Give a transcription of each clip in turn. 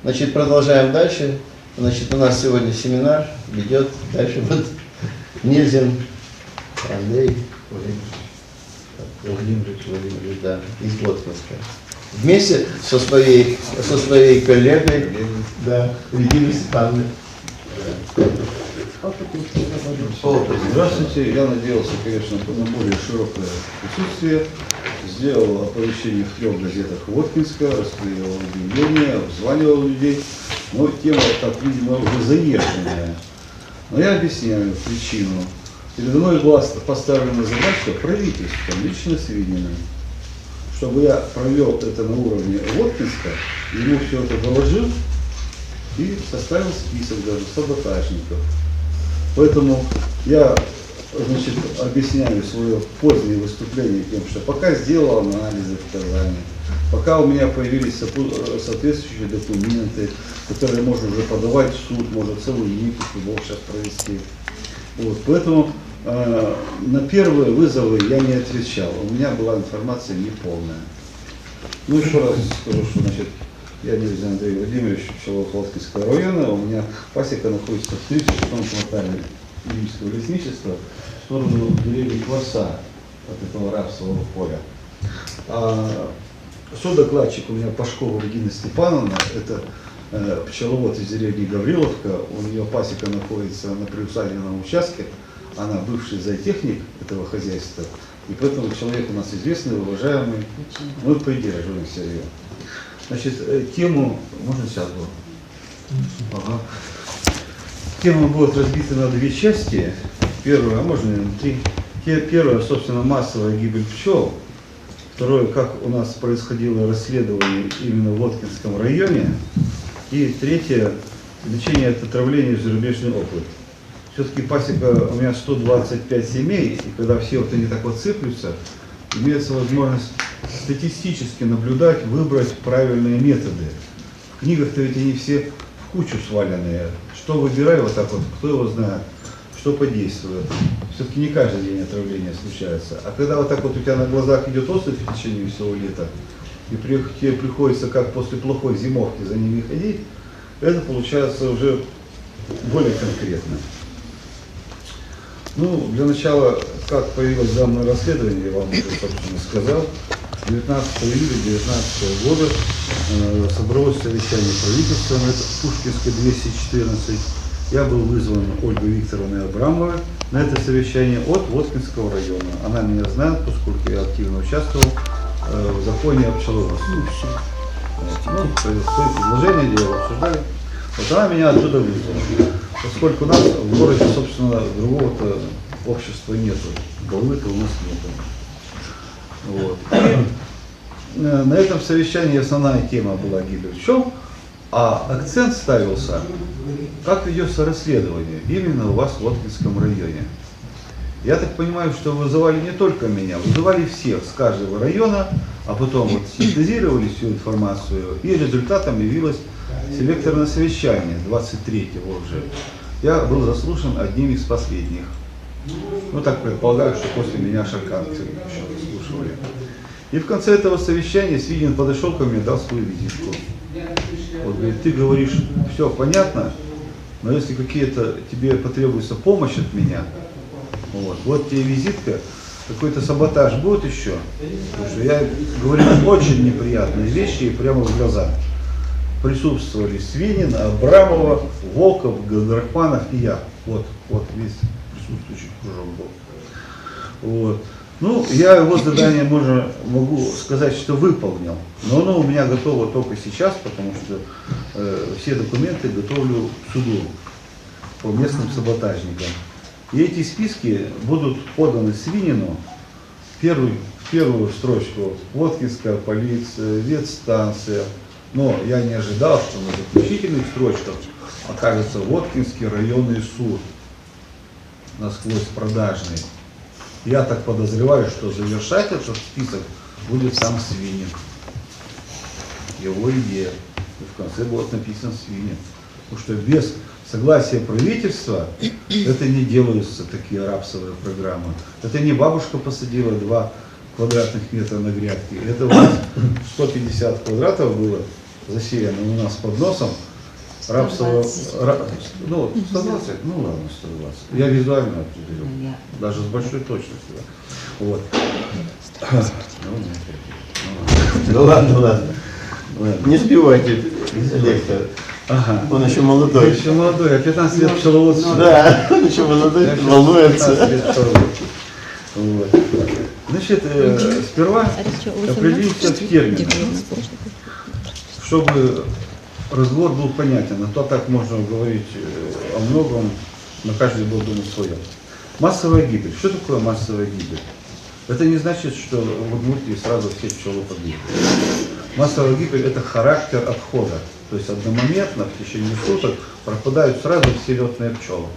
Значит, продолжаем дальше. Значит, у нас сегодня семинар ведет дальше вот Нельзин Андрей Владимирович, да, из Воткинска. Вместе со своей коллегой, да, Региной Степановной. Здравствуйте. Я надеялся, конечно, на более широкое присутствие. Сделал оповещение в 3 газетах Воткинска, расклеивал объявления, обзванивал людей. Но тема, так, видимо, уже заезженная. Но я объясняю причину. Передо мной была поставлена задача правительством, лично сведения, чтобы я провел это на уровне Воткинска, ему все это доложил и составил список даже саботажников. Поэтому я, значит, объясняю свое позднее выступление тем, что пока сделал анализы в Казани, пока у меня появились соответствующие документы, которые можно уже подавать в суд, может целую еписку Бог сейчас провести. Вот, поэтому на первые вызовы я не отвечал, у меня была информация неполная. Ну, еще раз скажу, что, значит, я Нельзин Андрей Владимирович, пчеловод Воткинского района, у меня пасека находится в 36-м квартале юридического лесничества, в сторону деревни Кваса от этого рапсового поля. Содокладчик у меня Пашкова Регина Степановна, это пчеловод из деревни Гавриловка, у нее пасека находится на приусадебном участке, она бывший зоотехник этого хозяйства, и поэтому человек у нас известный, уважаемый, мы придерживаемся ее. Значит, тему, можно сейчас было? Ага. Тема будет разбита на 2 части. Первая, а можно и на 3. Первая, собственно, массовая гибель пчел. Второе, как у нас происходило расследование именно в Воткинском районе. И третье, лечение от отравления, зарубежный опыт. Все-таки пасека у меня 125 семей, и когда все вот они так вот сыплются, имеется возможность статистически наблюдать, выбрать правильные методы. В книгах-то ведь они все в кучу сваленные. Что выбирай вот так вот, кто его знает, что подействует. Все-таки не каждый день отравления случается. А когда вот так вот у тебя на глазах идет ослик в течение всего лета, и тебе приходится как после плохой зимовки за ними ходить, это получается уже более конкретно. Ну, для начала, как появилось данное расследование, я вам уже, собственно, сказал. 19 июля 2019 года собралось совещание правительства, это Пушкинская 214. Я был вызван Ольгой Викторовной Абрамовой на это совещание от Воткинского района. Она меня знает, поскольку я активно участвовал в законе о пчеловодстве. Свои предложения делал, обсуждали. Вот она меня оттуда вызвала. Поскольку у нас в городе, собственно, другого-то общества нету, головы-то у нас нету. Вот. На этом совещании основная тема была гибель пчел, а акцент ставился, как ведется расследование именно у вас в Воткинском районе. Я так понимаю, что вызывали не только меня, вызывали всех с каждого района, а потом вот синтезировали всю информацию, и результатом явилось селекторное совещание 23-го уже. Я был заслушан одним из последних. Ну так предполагаю, что после меня шарканцы еще заслушивали. И в конце этого совещания Свинин подошел ко мне и дал свою визитку. Вот, говорит, ты говоришь, все понятно, но если какие-то тебе потребуется помощь от меня, вот тебе визитка, какой-то саботаж будет еще. Потому что я говорю очень неприятные вещи и прямо в глаза. Присутствовали Свинин, Абрамова, Волков, Газдрахманов и я. Вот весь присутствующий кружок был. Вот. Ну, я его задание могу сказать, что выполнил, но оно у меня готово только сейчас, потому что все документы готовлю к суду по местным саботажникам. И эти списки будут поданы Свинину в первую строчку: Воткинская полиция, ветстанция. Но я не ожидал, что на заключительных строчках окажется Воткинский районный суд, насквозь продажный. Я так подозреваю, что завершать этот список будет сам Свинин. Его идея. И в конце будет написан Свинин. Потому что без согласия правительства это не делаются такие рапсовые программы. Это не бабушка посадила 2 квадратных метра на грядке. Это у нас 150 квадратов было засеяны у нас под носом, рапсового, 120. ну, 120, ну ладно, 120. Я визуально определю, даже с большой точностью. Вот. Ну ладно, ладно. Не сбивайте лектора. Ага. Он еще молодой. Еще молодой, я 15 лет пчеловодства. Да, он еще молодой, Я сейчас волнуется. 15 лет пчеловод. Вот. Значит, сперва определимся в терминах, чтобы разговор был понятен, а то так можно говорить о многом, но каждый был думать свое. Массовая гибель. Что такое массовая гибель? Это не значит, что в Удмуртии сразу все пчелы погибли. Массовая гибель – это характер отхода. То есть одномоментно в течение суток пропадают сразу все летные пчелы.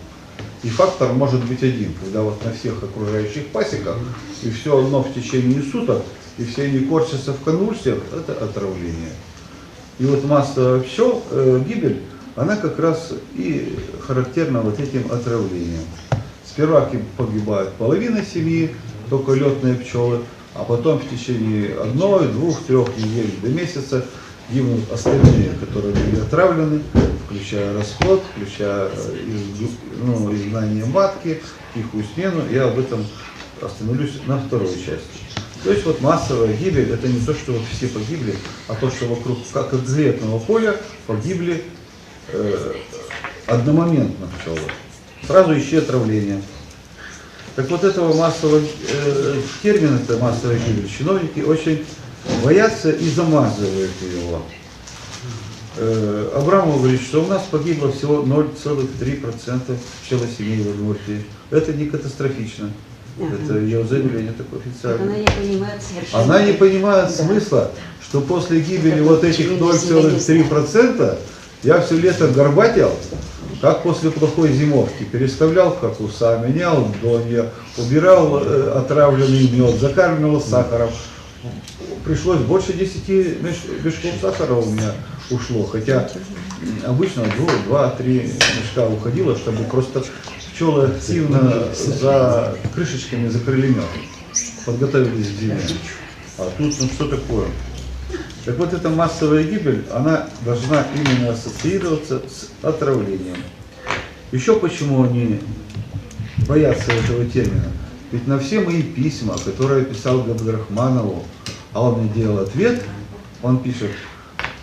И фактор может быть один, когда вот на всех окружающих пасеках, и все одно в течение суток, и все они корчатся в конвульсиях, это отравление. И вот массовая гибель, она как раз и характерна вот этим отравлением. Сперва погибает половина семьи, только летные пчелы, а потом в течение 1, 2, 3 недель до месяца гибнут остальные, которые были отравлены, включая расплод, включая изгнание матки, тихую смену. Я об этом остановлюсь на второй части. То есть вот массовая гибель – это не то, что вот все погибли, а то, что вокруг как от взлетного поля погибли одномоментно пчелы. Сразу ищи отравление. Так вот этого массового термина, это массовая гибель, чиновники очень боятся и замазывают его. Абрамов говорит, что у нас погибло всего 0,3% пчелосемей в Удмуртии. Это не катастрофично. Это ее заявление такое официальное. Она не понимает смысла, что после гибели вот этих 0,3% я все лето горбатил, как после плохой зимовки. Переставлял кокуса, менял донья, убирал отравленный мед, закармливал сахаром. Пришлось больше 10 мешков сахара у меня ушло, хотя обычно 2-3 мешка уходило, чтобы просто пчелы активно за крышечками закрыли мед, подготовились к зиме. А тут ну что такое? Так вот эта массовая гибель, она должна именно ассоциироваться с отравлением. Еще почему они боятся этого термина? Ведь на все мои письма, которые я писал Габдрахманову, а он мне делал ответ, он пишет: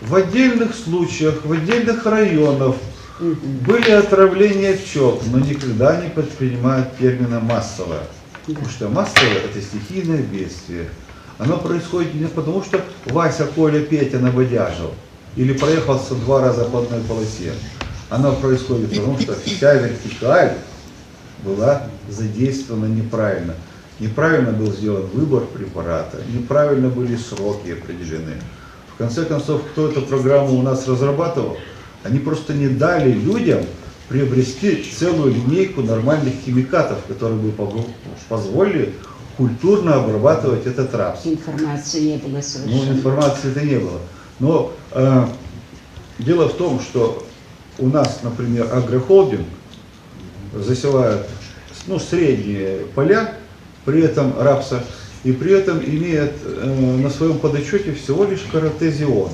в отдельных случаях, в отдельных районах были отравления пчел, но никогда не предпринимают термина массовое. Потому что массовое – это стихийное бедствие. Оно происходит не потому, что Вася, Коля, Петя набодяжил или проехался 2 раза по одной полосе. Оно происходит потому, что вся вертикаль была задействована неправильно. Неправильно был сделан выбор препарата, неправильно были сроки определены. В конце концов, кто эту программу у нас разрабатывал, они просто не дали людям приобрести целую линейку нормальных химикатов, которые бы позволили культурно обрабатывать этот рапс. Информации не было совершенно. Ну, информации-то не было. Но дело в том, что у нас, например, агрохолдинг засевает средние поля, при этом рапса, и при этом имеет на своем подотчете всего лишь каротезион.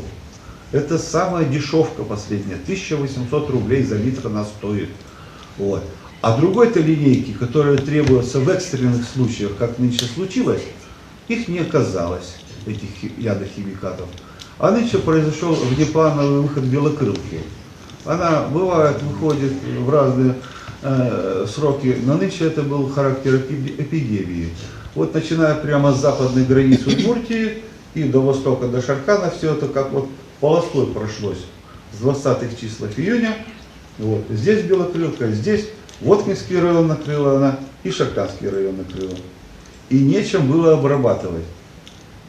Это самая дешевка последняя, 1800 рублей за литр она стоит. Вот. А другой-то линейки, которые требуются в экстренных случаях, как нынче случилось, их не оказалось, этих ядохимикатов. А нынче произошел внеплановый выход белокрылки. Она бывает, выходит в разные сроки, но нынче это был характер эпидемии. Вот начиная прямо с западной границы Удмуртии и до востока, до Шаркана, все это как вот полосой прошлось с 20-х числах июня. Вот. Здесь белокрылка, здесь Воткинский район накрыла она и Шарканский район накрыла. И нечем было обрабатывать.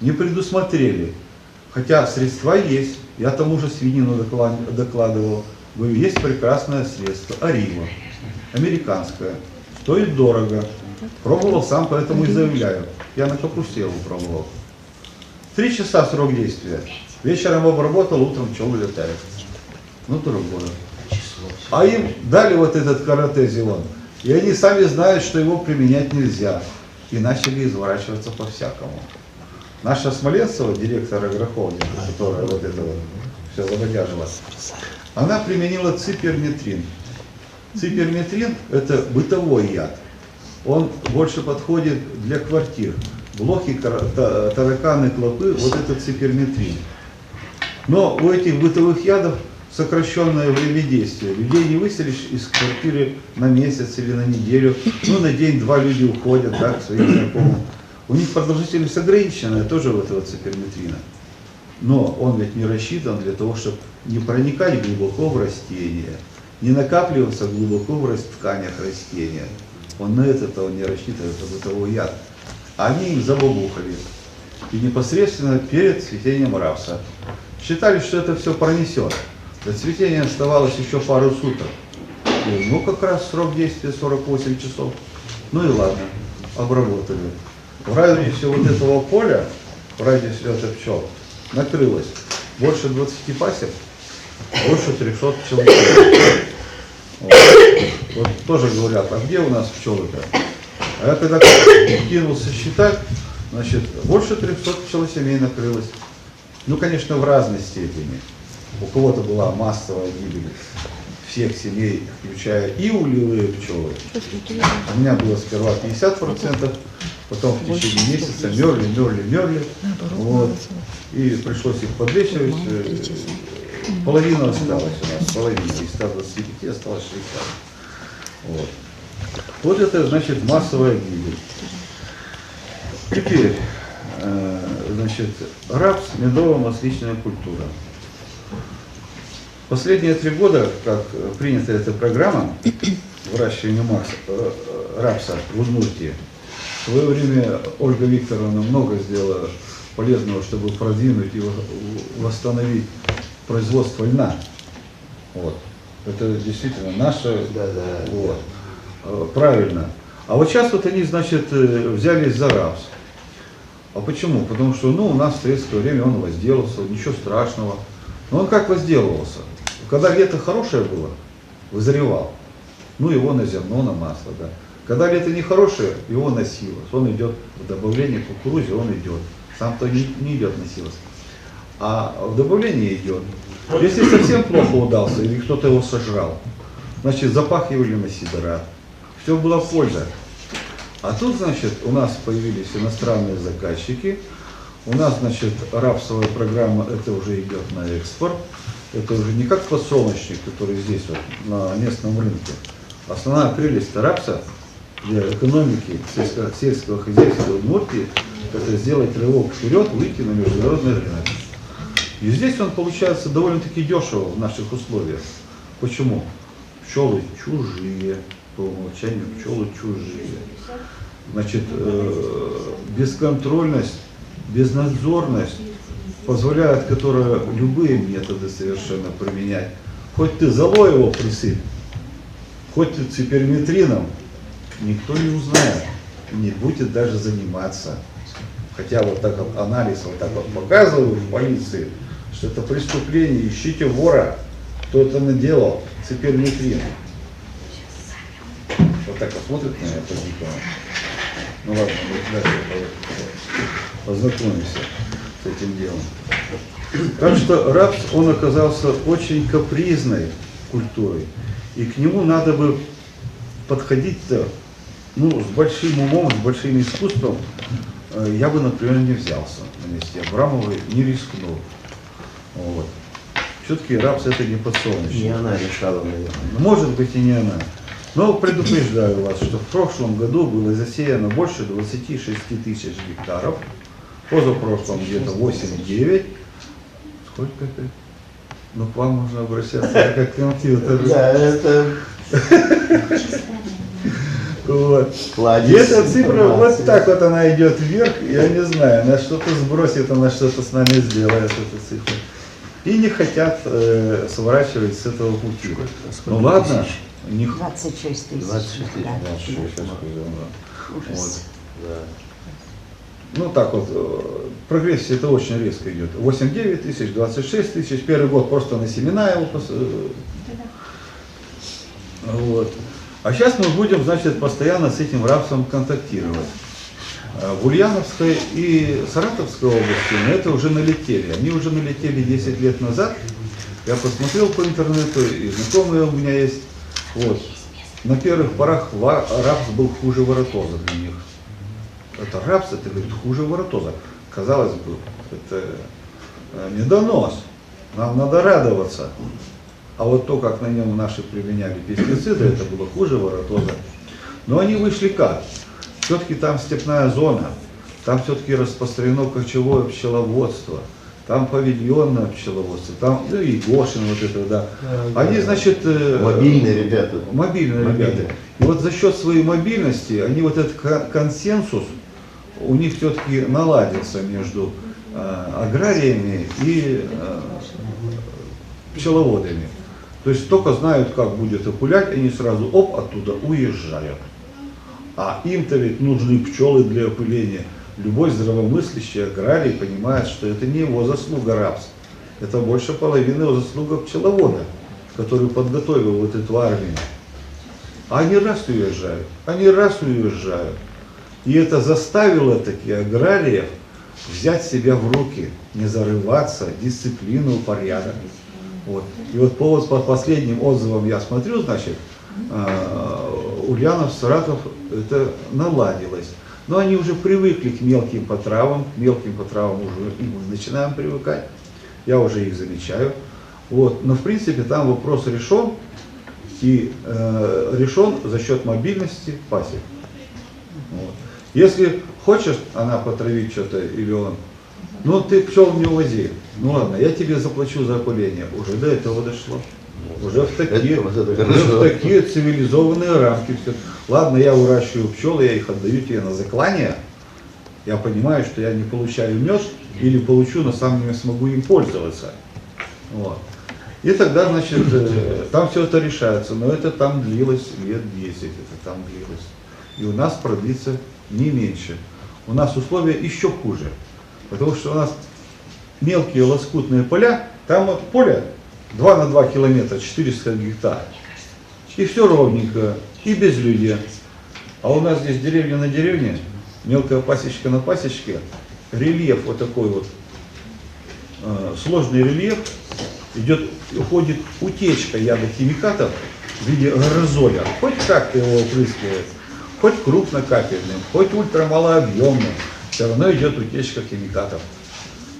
Не предусмотрели. Хотя средства есть. Я тому же свинину докладывал. Говорю, есть прекрасное средство. Арива. Американское. Стоит дорого. Пробовал сам, поэтому и заявляю. Я на капусте его пробовал. 3 часа срок действия. Вечером обработал, утром пчелы летают. Ну, другое. А им дали вот этот каротезион. И они сами знают, что его применять нельзя. И начали изворачиваться по-всякому. Наша Смоленцева, директор агрохолдинга, которая вот это вот все, забодяжила. Она применила циперметрин. Циперметрин – это бытовой яд. Он больше подходит для квартир. Блохи, тараканы, клопы – вот это циперметрин. Но у этих бытовых ядов сокращенное время действия. Людей не выселишь из квартиры на месяц или на неделю. Ну, на день-два люди уходят, да, к своим знакомым. У них продолжительность ограниченная тоже у этого циперметрина. Но он ведь не рассчитан для того, чтобы не проникать глубоко в растение, не накапливаться глубоко в тканях растения. Он на это он не рассчитан, это бытовой яд. Они им забабухали. И непосредственно перед цветением рапса. Считали, что это все пронесет. До цветения оставалось еще пару суток. И, ну, как раз срок действия 48 часов. Ну и ладно, обработали. В радиусе вот этого поля, в радиусе от пчел, накрылось больше 20 пасек, больше 300 пчеловодов. Вот тоже говорят, а где у нас пчелы-то? А я когда кинулся считать, значит, больше 300 пчелосемей накрылось. Ну, конечно, в разной степени. У кого-то была массовая гибель всех семей, включая и улевые пчелы. У меня было сперва 50%, потом в течение месяца мерли. Вот. И пришлось их подлечивать. Половина осталась у нас, половина. Из 125 осталось 60. Вот. Вот это значит массовая гибель. Теперь, значит, рапс, медово-масличная культура. Последние 3 года, как принята эта программа выращивания рапса в Удмуртии, в свое время Ольга Викторовна много сделала полезного, чтобы продвинуть и восстановить производство льна. Вот. Это действительно наше. Вот. Правильно. А вот сейчас вот они, значит, взялись за рапс. А почему? Потому что, ну, у нас в советское время он возделывался, ничего страшного. Но он как возделывался? Когда лето хорошее было, вызревал. Ну, его на зерно, на масло, да. Когда лето нехорошее, его на силос. Он идет в добавление к кукурузе, он идет. Сам-то не идет на силос. А в добавлении идет. Если совсем плохо удался, или кто-то его сожрал, значит, запахивали на сидорат. Все было польза. А тут, значит, у нас появились иностранные заказчики. У нас, значит, рапсовая программа, это уже идет на экспорт. Это уже не как подсолнечник, который здесь вот на местном рынке. Основная прелесть рапса для экономики сельского хозяйства Удмуртии – это сделать рывок вперед, выйти на международный рынок. И здесь он получается довольно-таки дешево в наших условиях. Почему? Пчелы чужие, по умолчанию пчелы чужие. Значит, бесконтрольность, безнадзорность позволяет, которая любые методы совершенно применять. Хоть ты золой его присыпь, хоть ты циперметрином, никто не узнает, не будет даже заниматься. Хотя вот так вот анализ вот так вот показывают в полиции, что это преступление, ищите вора, кто это наделал, циперметрин. Вот так вот смотрит на меня по-дикому. Ну ладно, мы дальше познакомимся с этим делом. Так что рапс, он оказался очень капризной культурой. И к нему надо бы подходить-то, ну, с большим умом, с большим искусством. Я бы, например, не взялся на месте Абрамовой, не рискнул. Вот. Все-таки рапс это не подсолнечник. Не она решала, наверное. Может быть и не она. Но предупреждаю вас, что в прошлом году было засеяно больше 26 тысяч гектаров. Позапрошлом где-то 8-9. Сколько это? Ну, к вам можно обращаться как к компьютеру. Да, это... Вот. И эта цифра вот так вот она идет вверх, я не знаю, она что-то сбросит, она что-то с нами сделает, эта цифра. И не хотят сворачивать с этого пути. Ну ладно. 26 тысяч. 26 тысяч. Ужас. Да. Ну так вот, прогрессия это очень резко идет. 8-9 тысяч, 26 тысяч, первый год просто на семена его вот. А сейчас мы будем, значит, постоянно с этим рапсом контактировать. В Ульяновской и Саратовской области на это уже налетели. Они уже налетели 10 лет назад, Я посмотрел по интернету, и знакомые у меня есть. Вот. На первых порах рапс был хуже воротоза для них. Это рапс, это говорит, хуже воротоза. Казалось бы, это недонос. Нам надо радоваться. А вот то, как на нем наши применяли пестициды, это было хуже воротоза. Но они вышли как? Все-таки там степная зона, там все-таки распространено кочевое пчеловодство, там павильонное пчеловодство, там, ну и Гошин вот это, да. Они, значит... Мобильные ребята. Мобильные ребята. И вот за счет своей мобильности, они вот этот консенсус, у них все-таки наладится между аграриями и пчеловодами. То есть только знают, как будет опылять, они сразу оттуда уезжают. А им-то ведь нужны пчелы для опыления. Любой здравомыслящий аграрий понимает, что это не его заслуга рапс. Это больше половины его заслуга пчеловода, который подготовил вот эту армию. А они раз уезжают. И это заставило такие аграриев взять себя в руки, не зарываться, дисциплину, порядок. Вот. И вот по последним отзывам я смотрю, значит, Ульянов, Саратов, это наладилось. Но они уже привыкли к мелким потравам уже и мы начинаем привыкать. Я уже их замечаю. Вот. Но в принципе там вопрос решен. И решен за счет мобильности пасек. Вот. Если хочешь она потравить что-то или он, ну ты пчел не увози. Ну ладно, я тебе заплачу за опыление. Уже до этого дошло. Уже в такие цивилизованные рамки. Все. Ладно, я выращиваю пчел, я их отдаю тебе на заклание. Я понимаю, что я не получаю мед или получу, но сам не смогу им пользоваться. Вот. И тогда, значит, там все это решается. Но это там длилось лет 10, И у нас продлится не меньше. У нас условия еще хуже. Потому что у нас мелкие лоскутные поля, там вот поле 2 на 2 километра, 400 гектар. И все ровненько, и без людей. А у нас здесь деревня на деревне, мелкая пасечка на пасечке, рельеф вот такой вот, сложный рельеф, уходит утечка ядохимикатов в виде аэрозоля. Хоть как его опрыскивает, хоть крупнокапельным, хоть ультрамалообъемным, все равно идет утечка химикатов.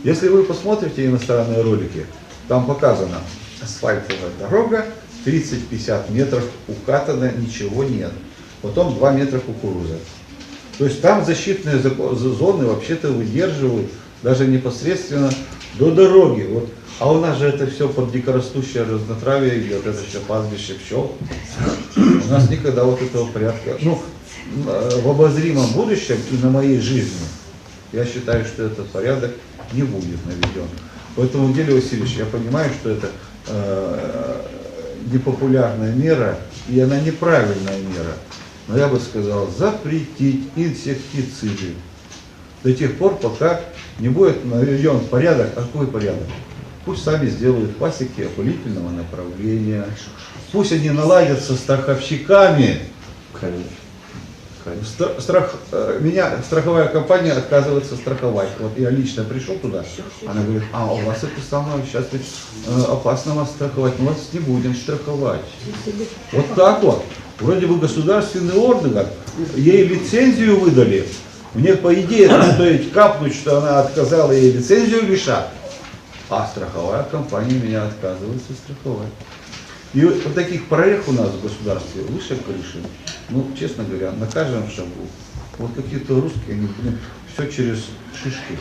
Если вы посмотрите иностранные ролики, там показано асфальтовая дорога, 30-50 метров укатано, ничего нет. Потом 2 метра кукуруза. То есть там защитные зоны вообще-то выдерживают даже непосредственно до дороги. Вот. А у нас же это все под дикорастущее разнотравие идет, это все пастбище пчел. У нас никогда вот этого порядка. Ну, в обозримом будущем и на моей жизни я считаю, что этот порядок не будет наведен. Поэтому, Евгений Васильевич, я понимаю, что это непопулярная мера, и она неправильная мера. Но я бы сказал, запретить инсектициды до тех пор, пока не будет наведен порядок. А какой порядок? Пусть сами сделают пасеки опылительного направления, пусть они наладят со страховщиками. Меня страховая компания отказывается страховать. Вот я лично пришел туда, она говорит, а у вас это самое, сейчас ведь опасно вас страховать, мы вас не будем страховать. Вот так вот. Вроде бы государственный орган, ей лицензию выдали. Мне по идее это стоит капнуть, что она отказала, ей лицензию лишат. А страховая компания меня отказывается страховать. И вот таких прорех у нас в государстве выше крыши, ну, честно говоря, на каждом шагу. Вот какие-то русские, они, все через шишки.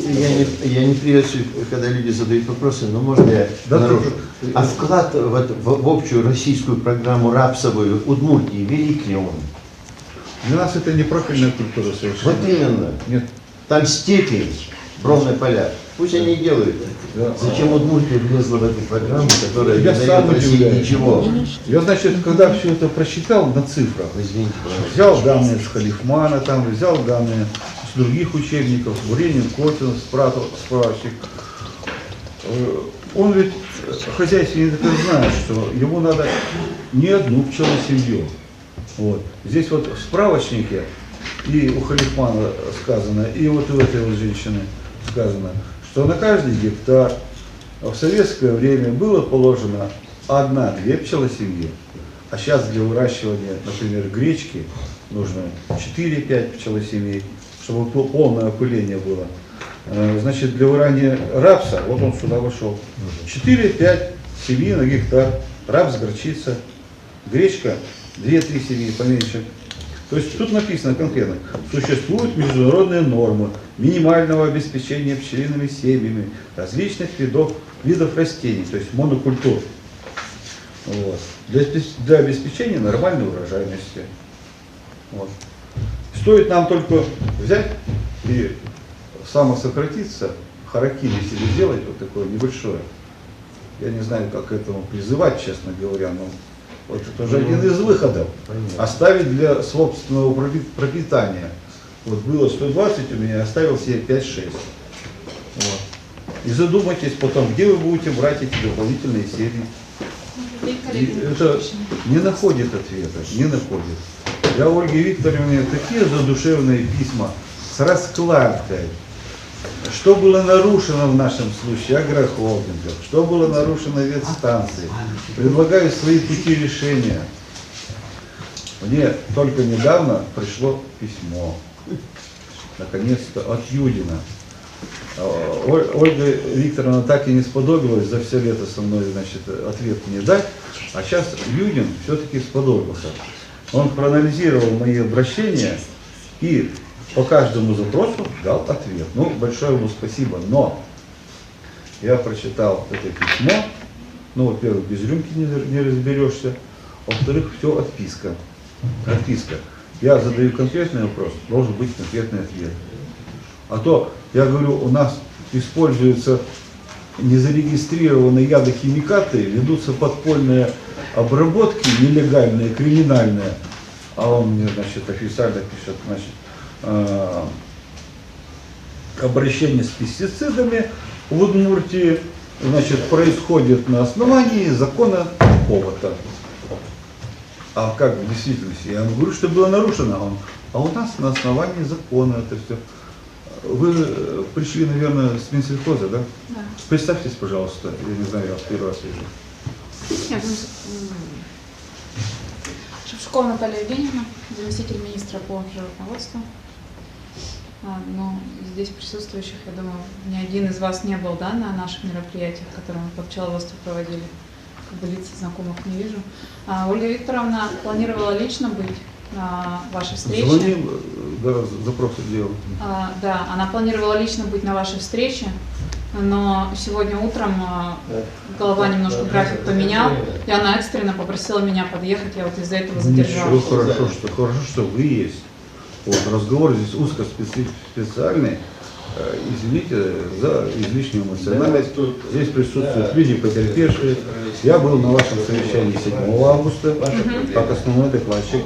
Я не приветствую, когда люди задают вопросы, но можно я нарушу? А вклад в общую российскую программу рапсовую Удмуртии велик ли он? Для нас это не профильная культура совершенно. Вот именно. Нет. Там степи, бровные поля. Пусть они делают. Да. Зачем Удмуртия влезла в эту программу, которая не дает России ничего? Я, значит, когда все это просчитал на цифрах, извините, взял данные с Халифмана, там, взял данные с других учебников, Буренин, Котин, справочник. Он ведь, хозяйственник, знает, что ему надо не одну пчелосемью. Вот. Здесь вот в справочнике и у Халифмана сказано, и вот у этой вот женщины сказано, что на каждый гектар в советское время было положено 1-2 пчелосемьи, а сейчас для выращивания, например, гречки нужно 4-5 пчелосемей, чтобы полное опыление было. Значит, для выращивания рапса, вот он сюда вошел, 4-5 семей на гектар, рапс, горчица, гречка 2-3 семьи поменьше. То есть тут написано конкретно, существуют международные нормы минимального обеспечения пчелиными семьями различных видов растений, то есть монокультур, вот, для обеспечения нормальной урожайности. Вот. Стоит нам только взять и самосократиться, харакири себе сделать вот такое небольшое. Я не знаю, как к этому призывать, честно говоря, но вот это уже один из выходов. Оставить для собственного пропитания. Вот было 120 у меня, оставил себе 5-6. Вот. И задумайтесь потом, где вы будете брать эти дополнительные серии. И это не находит ответа, не находит. Я Ольге Викторовне такие задушевные письма с раскладкой. Что было нарушено в нашем случае агрохолдингов, что было нарушено ветстанции. Предлагаю свои пути решения. Мне только недавно пришло письмо, наконец-то, от Юдина. Ольга Викторовна так и не сподобилась за все лето со мной, значит, ответ мне дать, а сейчас Юдин все-таки сподобился. Он проанализировал мои обращения и по каждому запросу дал ответ. Ну, большое ему спасибо, но я прочитал это письмо, ну, во-первых, без рюмки не разберешься, во-вторых, все отписка. Отписка. Я задаю конкретный вопрос, должен быть конкретный ответ. А то, я говорю, у нас используются незарегистрированные ядохимикаты, ведутся подпольные обработки, нелегальные, криминальные, а он мне, значит, официально пишет, значит, обращение с пестицидами в Удмуртии, значит, происходит на основании закона такого-то. А как в действительности? Я ему говорю, что было нарушено. А у нас на основании закона это все. Вы пришли, наверное, с Минсельхоза, да? Да. Представьтесь, пожалуйста, я не знаю, я вас первый раз вижу. Нет, Шевчукова Наталья Евгеньевна, заместитель министра по животноводству. Ну, здесь присутствующих, я думаю, ни один из вас не был, да, на наших мероприятиях, которые мы по пчеловодству проводили. Как бы лиц знакомых не вижу. Ольга Викторовна планировала лично быть на вашей встрече. Звонил, да, запросы делал. Да, она планировала лично быть на вашей встрече, но сегодня утром голова немножко график поменял, и она экстренно попросила меня подъехать, я вот из-за этого задержалась. Хорошо, что вы есть. Вот, разговор здесь узкоспециальный. Извините за излишнюю эмоциональность. Здесь присутствуют люди, потерпевшие. Я был на вашем совещании 7 августа, как основной докладчик.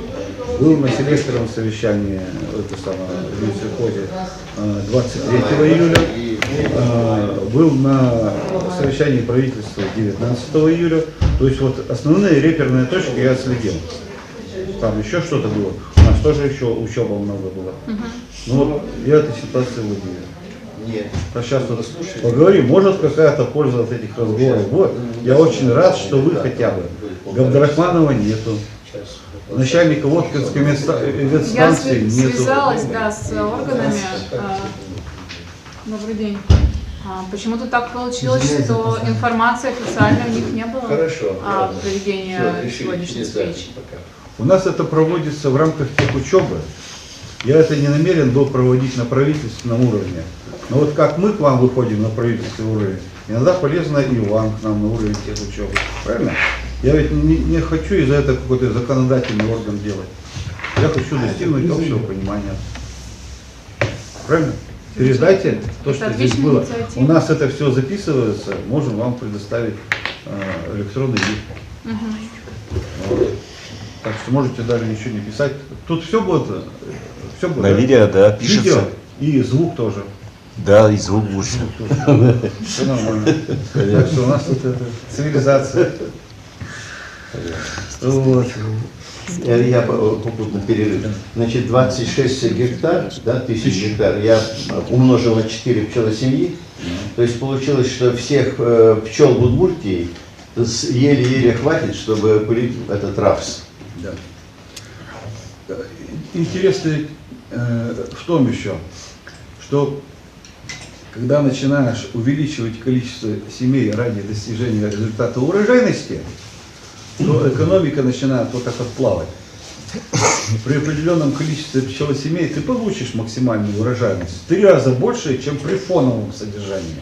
Был на селекторном совещании в Минсельхозе 23 июля. Был на совещании правительства 19 июля. То есть вот основные реперные точки я следил. Там еще что-то было. У нас тоже еще учеба много было. Ну вот я этой ситуацией владею. Нет. А сейчас вот поговорим, может какая-то польза от этих разговоров. Вот. Я очень рад, что вы хотя бы. Габдрахманова нету. Начальника Воткинской ветстанции Я нету. связалась, да, с органами. Добрый день. Почему-то так получилось, что информации официальной у них не было о проведении сегодняшней встречи. У нас это проводится в рамках техучебы. Я это не намерен был проводить на правительственном уровне. Но вот как мы к вам выходим на правительственный уровень, иногда полезно и вам к нам на уровень техучебы. Правильно? Я ведь не хочу из-за этого какой-то законодательный орган делать. Я хочу достигнуть общего понимания. Правильно? Передайте то, что здесь было. инициатива. У нас это все записывается, можем вам предоставить электронный вид. Вот. Так что можете даже ничего не писать. Тут все будет. Все будет. На видео, да, пишется. Видео и звук тоже. Да, и звук будет. Все нормально. Так что у нас тут это цивилизация. Вот. Я попутно перерыв. Значит, 26 гектар, да, тысяч гектар, я умножил на 4 пчелосемьи. То есть получилось, что всех пчел в Удмуртии еле-еле хватит, чтобы пылить этот рапс. Да. Интересно в том еще, что когда начинаешь увеличивать количество семей ради достижения результата урожайности, то экономика начинает вот так вот плавать. При определенном количестве пчелосемей ты получишь максимальную урожайность в 3 раза больше, чем при фоновом содержании.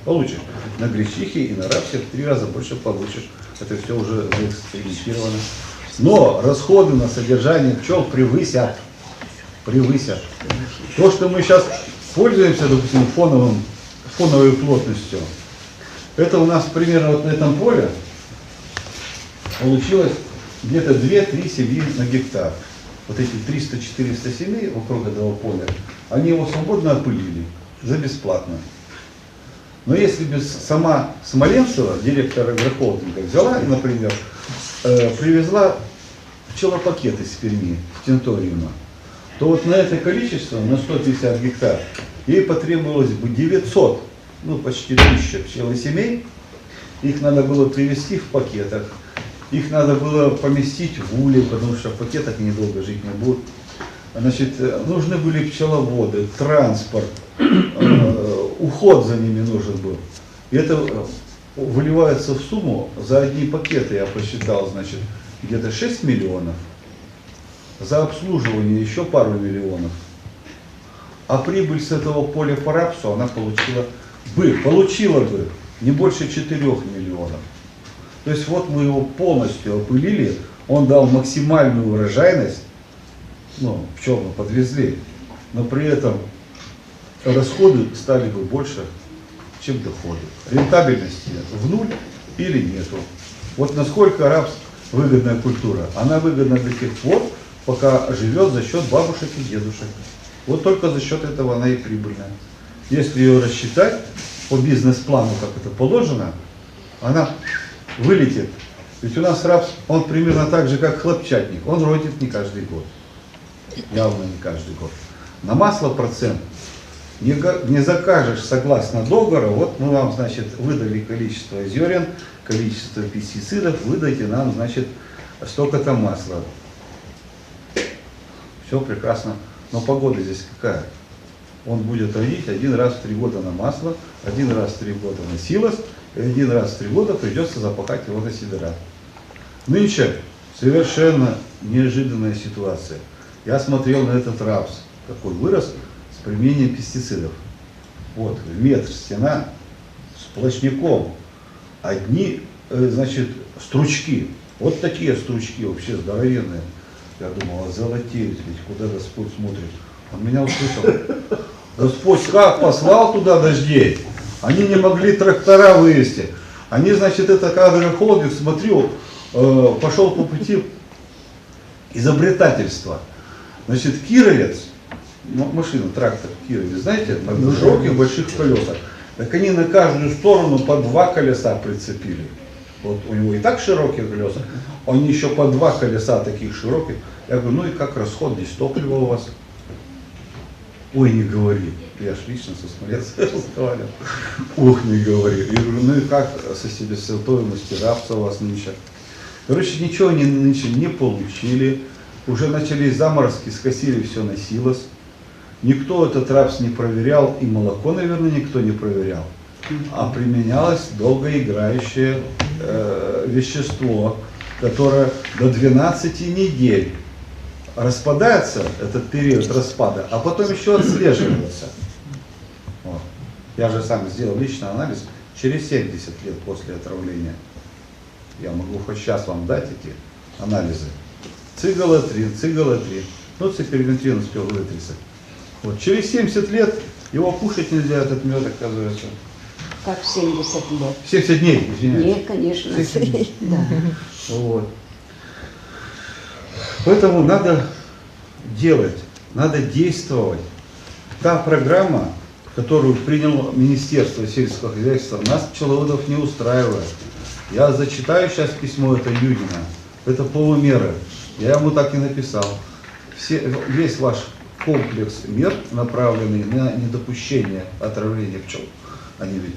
Получишь. На гречихе и на рапсе в 3 раза больше получишь. Это все уже заэкспериментировано. Но расходы на содержание пчел превысят. То, что мы сейчас пользуемся, допустим, фоновой плотностью, это у нас примерно вот на этом поле получилось где-то 2-3 семьи на гектар. Вот эти 300-400 семей вокруг этого поля, они его свободно опылили за бесплатно. Но если бы сама Смоленцева, директор агрохолдинга, взяла и, например, привезла пчелопакет из Перми, в Тенториума, то вот на это количество, на 150 гектар, ей потребовалось бы 900, ну почти 1000 пчелосемей. Их надо было привезти в пакетах, их надо было поместить в улей, потому что в пакетах недолго жить не будут. Значит, нужны были пчеловоды, транспорт, уход за ними нужен был. И это выливается в сумму за одни пакеты, я посчитал, значит, где-то 6 миллионов. За обслуживание еще пару миллионов. А прибыль с этого поля по рапсу она получила бы не больше 4 миллионов. То есть вот мы его полностью опылили, он дал максимальную урожайность, ну, пчел мы подвезли, но при этом расходы стали бы больше, чем доходы. Рентабельности в нуль или нету. Вот насколько рапс выгодная культура. Она выгодна до тех пор, пока живет за счет бабушек и дедушек. Вот только за счет этого она и прибыльная. Если ее рассчитать по бизнес-плану, как это положено, она вылетит. Ведь у нас рапс, он примерно так же, как хлопчатник. Он родит не каждый год. Явно не каждый год. На масло процент не закажешь согласно договору. Вот мы вам, значит, выдали количество зерен, количество пестицидов, выдайте нам, значит, столько-то масла. Все прекрасно. Но погода здесь какая? Он будет родить 1 раз в 3 года на масло, 1 раз в 3 года на силос, и 1 раз в 3 года придется запахать его на сидора. Нынче совершенно неожиданная ситуация. Я смотрел на этот рапс, какой вырос с применением пестицидов. Вот, в метр стена сплошняком. Одни, значит, стручки. Вот такие стручки, вообще здоровенные. Я думал, озолотеют, ведь куда Господь смотрит. Он меня услышал. Господь как послал туда дождей? Они не могли трактора вывести. Они, значит, это агрохолдинг, смотрю, пошел по пути изобретательства. Значит, кировец, машина, трактор кировец, знаете, на широких больших колесах. Так они на каждую сторону по 2 колеса прицепили. Вот у него и так широкие колеса, они еще по 2 колеса таких широких. Я говорю, ну и как расход, здесь топлива у вас? Ой, не говори. Я ж лично со Смоленцем разговаривал. Ох, не говори. Я говорю, ну и как со себестоимостью рапса у вас нынче? Короче, ничего они нынче не получили. Уже начались заморозки, скосили все на силос. Никто этот рапс не проверял, и молоко, наверное, никто не проверял. А применялось долгоиграющее вещество, которое до 12 недель распадается, этот период распада, а потом еще отслеживается. Вот. Я же сам сделал личный анализ через 70 лет после отравления. Я могу хоть сейчас вам дать эти анализы. Цигалатрин, ну циперментрин успел вытрясать. Вот. Через 70 лет его кушать нельзя, этот мед, оказывается. Как 70 лет. 70 дней, извиняюсь. Нет, конечно. 70 дней. Да. Вот. Поэтому надо делать, надо действовать. Та программа, которую приняло Министерство сельского хозяйства, нас, пчеловодов, не устраивает. Я зачитаю сейчас письмо это Юдина. Это полумеры. Я ему так и написал. Весь ваш комплекс мер, направленный на недопущение отравления пчел. Они ведь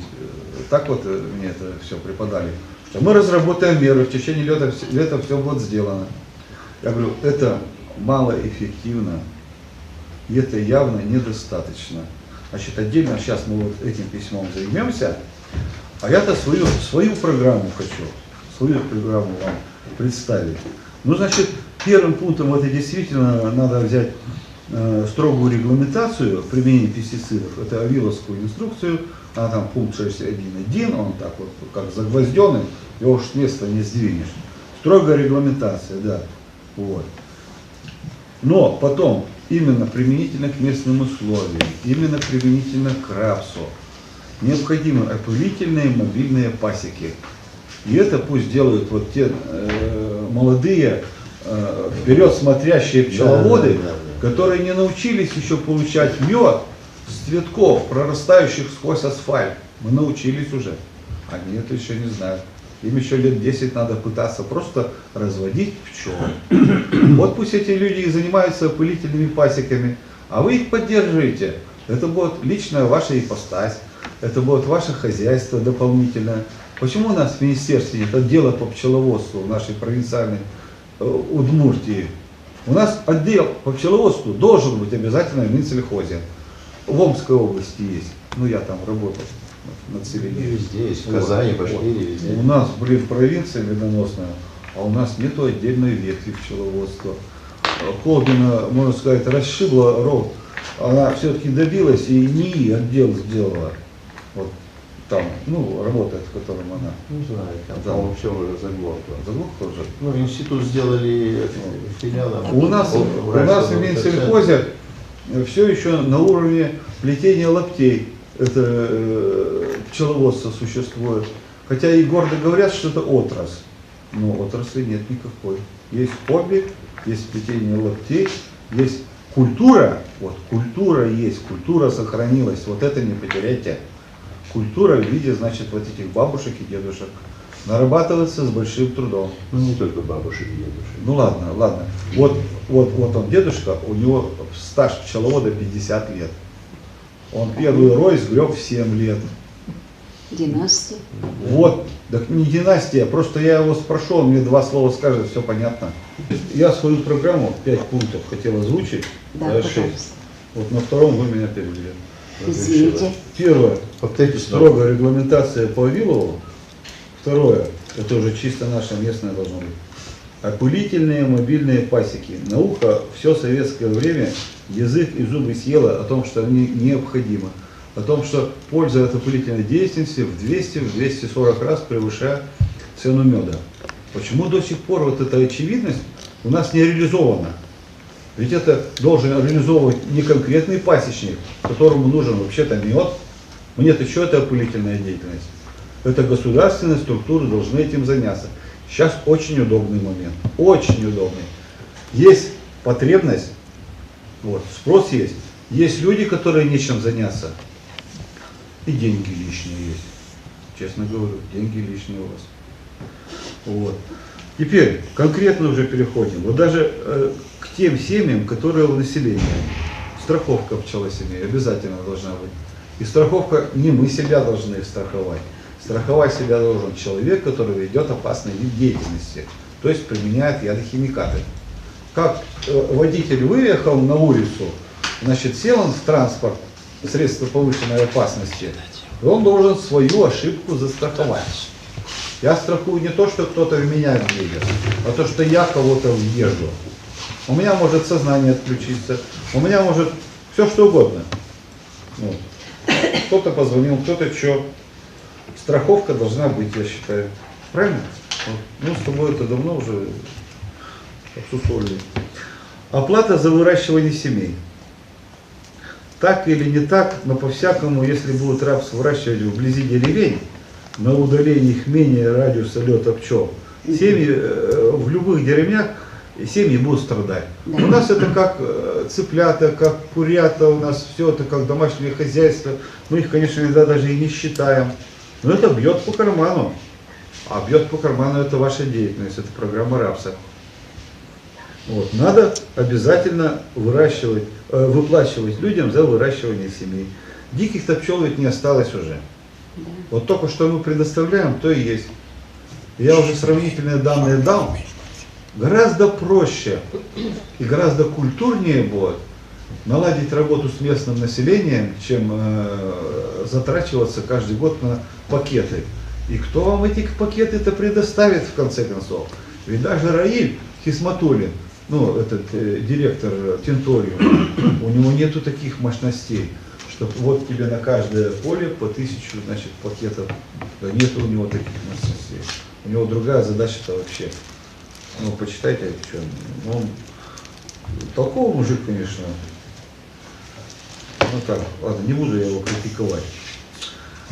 так вот мне это все преподали. Что мы разработаем меры, в течение лета все будет сделано. Я говорю, это малоэффективно, и это явно недостаточно. Значит, отдельно сейчас мы вот этим письмом займемся, а я-то свою программу хочу, свою программу вам представить. Ну, значит, первым пунктом это действительно надо взять строгую регламентацию применения пестицидов. Это Авиловскую инструкцию, она там пункт 6.1.1, он так вот как загвозденный, его уж с места не сдвинешь. Строгая регламентация, да. Вот. Но потом, именно применительно к местным условиям, именно применительно к рапсу, необходимы опылительные мобильные пасеки. И это пусть делают вот те молодые, вперед смотрящие пчеловоды, которые не научились еще получать мед с цветков, прорастающих сквозь асфальт. Мы научились уже. Они это еще не знают. Им еще лет 10 надо пытаться просто разводить пчел. Вот пусть эти люди и занимаются опылительными пасеками, а вы их поддерживаете. Это будет личная ваша ипостась, это будет ваше хозяйство дополнительное. Почему у нас в министерстве нет отдела по пчеловодству в нашей провинциальной Удмуртии? У нас отдел по пчеловодству должен быть обязательно в Минсельхозе. В Омской области есть. Ну, я там работал над И селением. везде есть, в Казани, Вот. пошли везде. У нас, провинция медоносная, а у нас нету отдельной ветви пчеловодства. Колбина, можно сказать, расшибла рот. Она все-таки добилась и НИИ отдел сделала. Вот там, ну, работает, в котором она. Не знаю, там, Да. по-моему, все уже заглохло. Заглох тоже. Ну, институт сделали филиалом. У нас в Минсельхозе все еще на уровне плетения лаптей. Это пчеловодство существует. Хотя и гордо говорят, что это отрасль. Но отрасли нет никакой. Есть хобби, есть плетение лаптей, есть культура. Вот культура есть, культура сохранилась. Вот это не потеряйте. Культура в виде, значит, вот этих бабушек и дедушек. Нарабатывается с большим трудом. Ну, не только бабушек и дедушек. Ну ладно, ладно. Вот он дедушка, у него стаж пчеловода 50 лет. Он первый рой сгреб в 7 лет. Династия. Вот, так не династия, просто я его спрошу, он мне 2 слова скажет, все понятно. Я свою программу, 5 пунктов хотел озвучить, Да, 6. пожалуйста. Вот на втором вы меня перевели. Извините. Первое, Повторите снова. строгая регламентация по Авилову. Второе, это уже чисто наше местное должно быть. Опылительные мобильные пасеки. Наука все советское время язык и зубы съела о том, что они необходимы. О том, что польза от опылительной деятельности в 200-240 раз превышает цену меда. Почему до сих пор вот эта очевидность у нас не реализована? Ведь это должен реализовывать не конкретный пасечник, которому нужен вообще-то мед. Нет, еще это опылительная деятельность. Это государственные структуры должны этим заняться. Сейчас очень удобный момент, очень удобный. Есть потребность, вот, спрос есть. Есть люди, которые нечем заняться. И деньги лишние есть. Честно говорю, деньги лишние у вас. Вот. Теперь конкретно уже переходим. Вот даже к тем семьям, которые у населения. Страховка пчелосемей обязательно должна быть. И страховка, не мы себя должны страховать. Страховать себя должен человек, который ведет опасный вид деятельности, то есть применяет ядохимикаты. Как водитель выехал на улицу, значит, сел он в транспорт, средство повышенной опасности, и он должен свою ошибку застраховать. Я страхую не то, что кто-то в меня въедет, а то, что я кого-то въезжу. У меня может сознание отключиться, у меня может все что угодно. Вот. Кто-то позвонил, кто-то что. Страховка должна быть, я считаю. Правильно? Вот. Ну, с тобой это давно уже обсусолили. Оплата за выращивание семей. Так или не так, но по-всякому, если будут рапс выращивать вблизи деревень, на удалении их менее радиуса лета пчел, семьи в любых деревнях, семьи будут страдать. Да. У нас это как цыплята, как курята, у нас все это как домашнее хозяйство. Мы их, конечно, иногда даже и не считаем. Но это бьет по карману. А бьет по карману это ваша деятельность, это программа рапса. Вот. Надо обязательно выплачивать людям за выращивание семей. Диких-то пчел ведь не осталось уже. Да. Вот только что мы предоставляем, то и есть. Я уже сравнительные данные дал. Гораздо проще и гораздо культурнее будет наладить работу с местным населением, чем затрачиваться каждый год на пакеты. И кто вам эти пакеты-то предоставит в конце концов? Ведь даже Раиль Хисматуллин, ну, этот директор Тинториума, у него нету таких мощностей, что вот тебе на каждое поле по 1000, значит, пакетов. Да нету у него таких мощностей. У него другая задача-то вообще. Ну, почитайте, что. Ну, он толковый мужик, конечно. Ну так, ладно, не буду я его критиковать.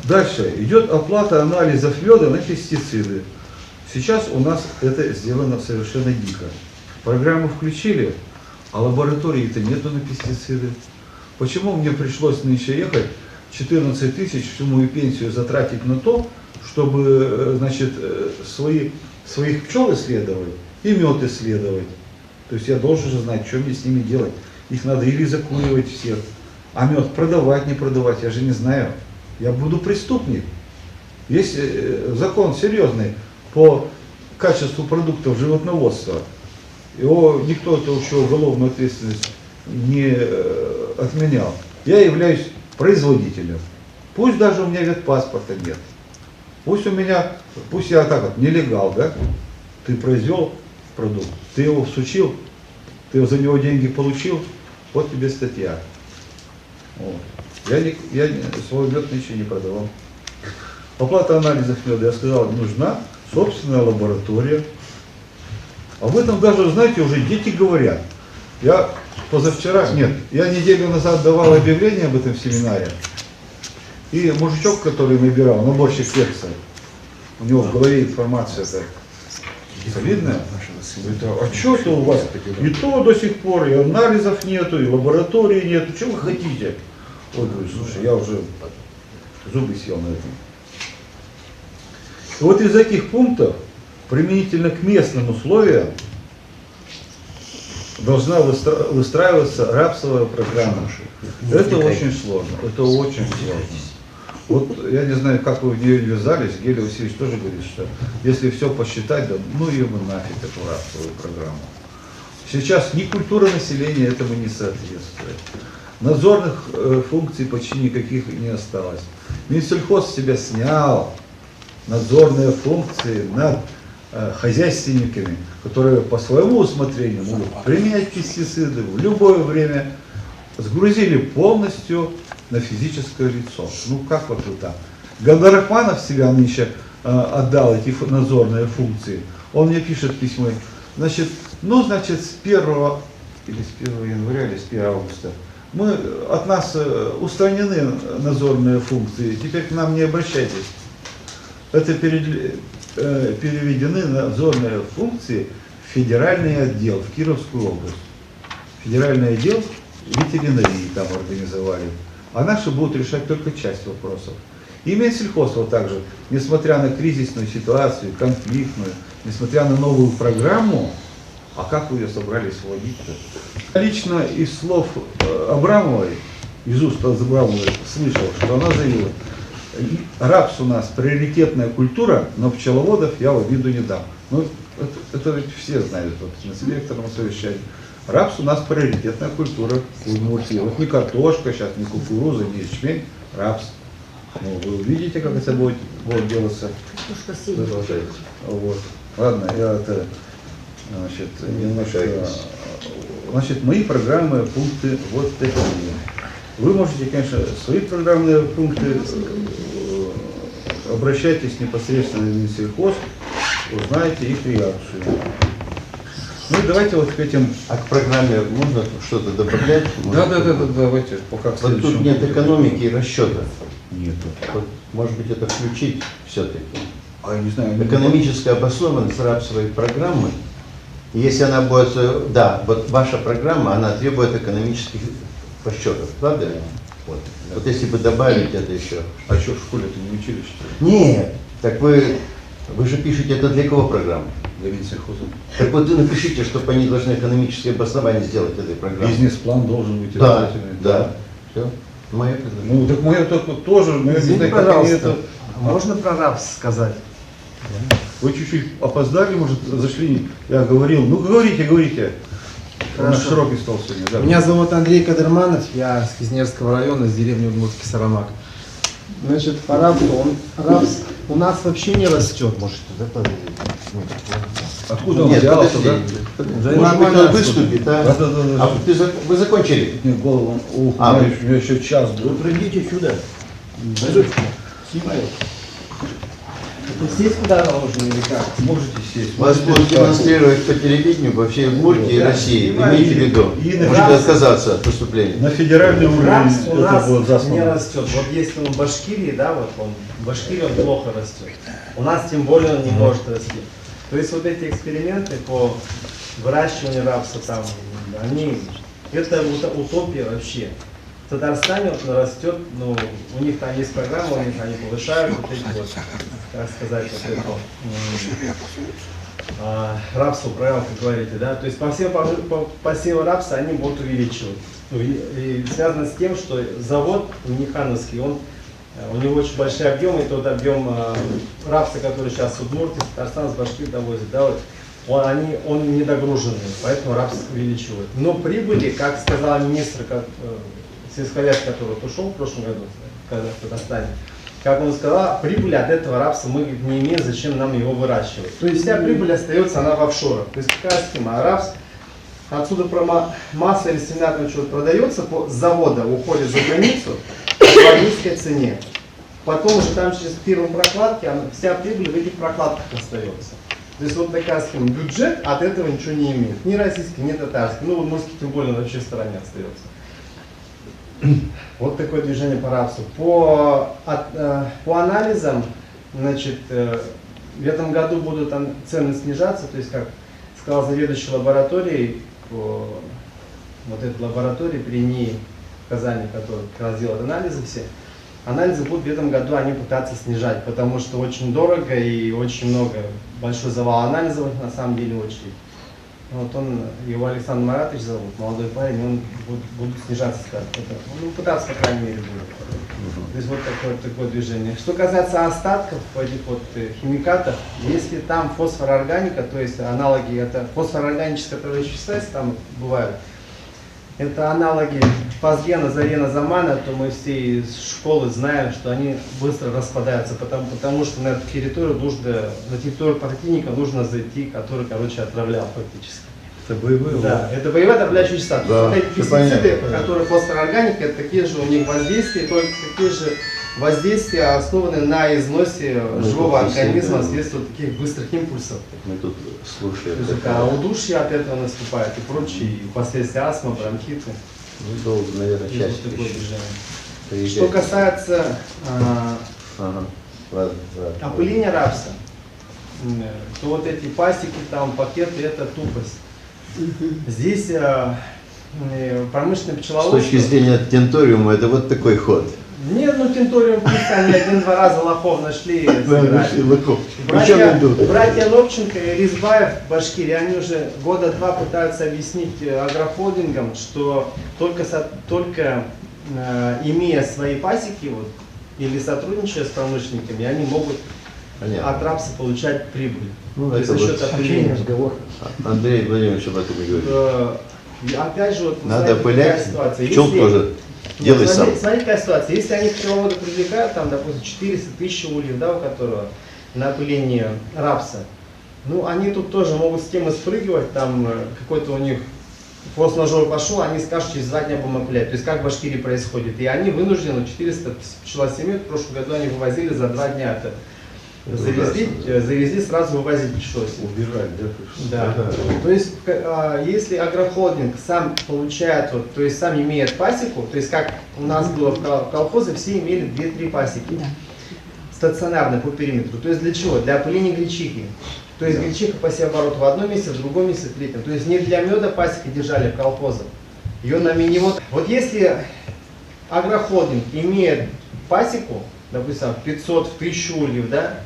Дальше идет оплата анализов меда на пестициды. Сейчас у нас это сделано совершенно дико. Программу включили, а лаборатории-то нету на пестициды. Почему мне пришлось нынче ехать 14 тысяч всю мою пенсию затратить на то, чтобы, значит, своих пчел исследовать и мед исследовать? То есть я должен же знать, что мне с ними делать. Их надо или закуривать всех, а мед продавать, не продавать, я же не знаю. Я буду преступник. Есть закон серьезный по качеству продуктов животноводства. Его никто это еще уголовную ответственность не отменял. Я являюсь производителем. Пусть даже у меня ветпаспорта нет. Пусть я так вот, нелегал, да? Ты произвел продукт, ты его всучил, ты за него деньги получил, вот тебе статья. Вот. Я свой мед ничего не продавал. Оплата анализов меда, я сказал, нужна собственная лаборатория. Об этом даже, знаете, уже дети говорят. Я я неделю назад давал объявление об этом семинаре. И мужичок, который набирал, наборщик перца, у него в голове информация-то солидная. Говорит, а что это у вас? И то до сих пор, и анализов нету, и лаборатории нету. Что вы хотите? Ой, говорю, слушай, я уже зубы съел на этом. И вот из этих пунктов, применительно к местным условиям, должна выстраиваться рапсовая программа. Это очень сложно. Это очень сложно. Вот я не знаю, как вы в нее ввязались, Гелий Васильевич тоже говорит, что если все посчитать, да ну ее бы нафиг, эту рапсовую программу. Сейчас ни культура населения этому не соответствует. Надзорных функций почти никаких не осталось. Минсельхоз с себя снял надзорные функции над хозяйственниками, которые по своему усмотрению могут применять пестициды в любое время, сгрузили полностью на физическое лицо. Ну как вот это? Гадарахманов себя нынче отдал эти надзорные функции. Он мне пишет письмо. Значит, с 1 января или с 1 августа от нас устранены надзорные функции. Теперь к нам не обращайтесь. Это переведены надзорные функции в федеральный отдел, в Кировскую область. Федеральный отдел ветеринарии там организовали. А наши будут решать только часть вопросов. И Минсельхоз вот так же, несмотря на кризисную ситуацию, конфликтную, несмотря на новую программу, а как вы ее собрались вводить-то? Лично из слов Абрамовой, из уст Абрамовой слышал, что она заявила, рапс у нас приоритетная культура, но пчеловодов я в обиду не дам. Ну, это ведь все знают вот, на селекторном совещании. Рапс у нас приоритетная культура в Удмуртии. Вот не картошка сейчас, не кукуруза, не ячмень, рапс. Ну, вы увидите, как это будет делаться. Вот. Ладно, я это, немножко... Значит, мои программные пункты вот такие. Вы можете, конечно, свои программные пункты, обращайтесь непосредственно в Минсельхоз, узнаете их реакцию. Ну и давайте вот к этим... А к программе можно что-то добавлять? Да, давайте. Пока вот тут нет экономики и расчета. Нету. Вот, может быть, это включить все-таки. А я не знаю. Экономическая обоснованность рапсовой программы, если она будет, да, вот ваша программа, она требует экономических расчетов, правда? Вот. Вот если бы добавить это еще. А что, в школе-то не учили, что ли? Нет, так вы Вы же пишете это для кого программу? Для Минсельхоза. Так вот вы напишите, чтобы они должны экономическое обоснование сделать этой программы. Бизнес-план должен быть Да, обязательный. да. Все. Мое предложение. Ну, так мое только тоже, но я не Извините, знаю, как они пожалуйста, это... можно про РАПС сказать? Вы чуть-чуть опоздали, может, зашли, я говорил. Ну, говорите. Он Хорошо. широкий стал сегодня, да. Меня зовут Андрей Кадырманов, я с Кизнерского района, из деревни Удмуртский Сарамак. Значит, по рапсу, рапс у нас вообще не растет. Может, Откуда он Нет, взялся, да? подожди. Да Может быть, нормально он отсюда. выступит, а? Да. А вы закончили? Мне голову, ух, А, у вы- меня еще час будет. Придите сюда. Снимаю. Здесь куда нужно или как? Можете сесть. Вас Можете будут встать. демонстрировать по телевидению по всей Удмуртии и Да, России. снимаю. Имейте в виду. И на Можете раз- отказаться от выступления. На федеральный уровень Рапс у это нас будет не заслано. растет. Вот если он в Башкирии, да, вот он в Башкирии он плохо растет. У нас тем более он не может расти. То есть вот эти эксперименты по выращиванию рапса там, они, это утопия вообще. В Татарстане вот он растет, ну, у них там есть программа, у них они повышают вот эти вот, как сказать, вот эту рапсовую программу, как говорите, да. То есть посевы рапса они будут увеличивать. Ну, и связано с тем, что завод Минихановский, у него очень большие объемы, и тот объем рапса, который сейчас в Удмуртии, Татарстан, с Башкирии довозит, да, вот, он недогруженный, поэтому рапс увеличивает. Но прибыли, как сказала министр, сельскохозяйства, который вот ушел в прошлом году в Татарстане, как он сказал, прибыли от этого рапса мы не имеем, зачем нам его выращивать. То есть вся прибыль остается, она в офшорах. То есть какая схема? А рапс, отсюда масса или семена там чего-то продается, с завода уходит за границу по низкой цене. Потом уже там через фирму прокладки, вся прибыль в этих прокладках остается. То есть вот такая схема. Бюджет от этого ничего не имеет. Ни российский, ни татарский. Ну, удмуртский тем более вообще в стороне остается. Вот такое движение по рапсу. По анализам, значит, в этом году будут цены снижаться, то есть, как сказал заведующий лабораторией, вот этой лаборатории при НИИ в Казани, который как раз делает анализы все, анализы будут в этом году они пытаться снижать, потому что очень дорого и очень много, большой завал анализов, на самом деле очередь. Вот его Александр Маратович зовут, молодой парень, он будет снижаться, ну, пытаться, по крайней мере, будет. То есть вот такое движение. Что касается остатков этих вот химикатов, если там фосфорорганика, то есть аналоги, это фосфорорганическое вещество, там бывают, это аналоги фосгена, зарена, замана, то мы все из школы знаем, что они быстро распадаются, потому что на территорию противника нужно зайти, который, короче, отравлял фактически. Это боевые. Да, это боевые отравляющие вещества. Да, Эти всё пестициды, понятно. которые фосфорорганика, это такие же у них воздействия, только такие же воздействия основаны на износе живого организма вследствие таких быстрых импульсов. Мы тут слушаем. То есть это удушье от этого наступает и прочие, и последствия астмы, бронхиты. Ну, долго, наверное, Вот часть такое еще. движение. Приезжайте. Что касается Ага. Ладно. опыления рапса, то вот эти пасеки, там, пакеты, это тупость. Здесь промышленное С пчеловодство... точки зрения тенториума, это вот такой ход. Нет, ну тенториум пусть они один-два раза лохов нашли и собирали. Причем Братья Ловченко и Ризбаев в Башкирии, они уже года два пытаются объяснить агрохолдингам, что только имея свои пасеки вот, или сотрудничая с промышленниками, они могут от рапса получать прибыль. Ну, То есть это за вот счет опыления. разговор. Андрей Владимирович об этом и говорит. И опять же, вот, Надо знаете, опылять. какая ситуация. Пчел Если- тоже. Делай сам. Смотри, какая ситуация. Если они пчеловоды привлекают, там, допустим, 400 тысяч ульев, да, у которого на опыление рапса, ну, они тут тоже могут с темы спрыгивать, там, какой-то у них форс-мажор пошел, они скажут, через 2 дня будем опылять. То есть, как в Башкирии происходит. И они вынуждены, 400 пчелосемей, в прошлом году они вывозили за 2 дня это. Завезли, сразу вывозить пчелосемей. Убирать, да? Да. То есть, если агрохолдинг сам получает, вот, то есть сам имеет пасеку, то есть как у нас было в колхозе, все имели 2-3 пасеки. Да. Стационарно по периметру. То есть для чего? Для опыления гречихи. То есть гречиха посевоборот в одном месте, в другом месте, в третьем. То есть не для меда пасеки держали в колхозах. Ее на мини-вот. Вот если агрохолдинг имеет пасеку, допустим, 500 в 1000 ульев, да,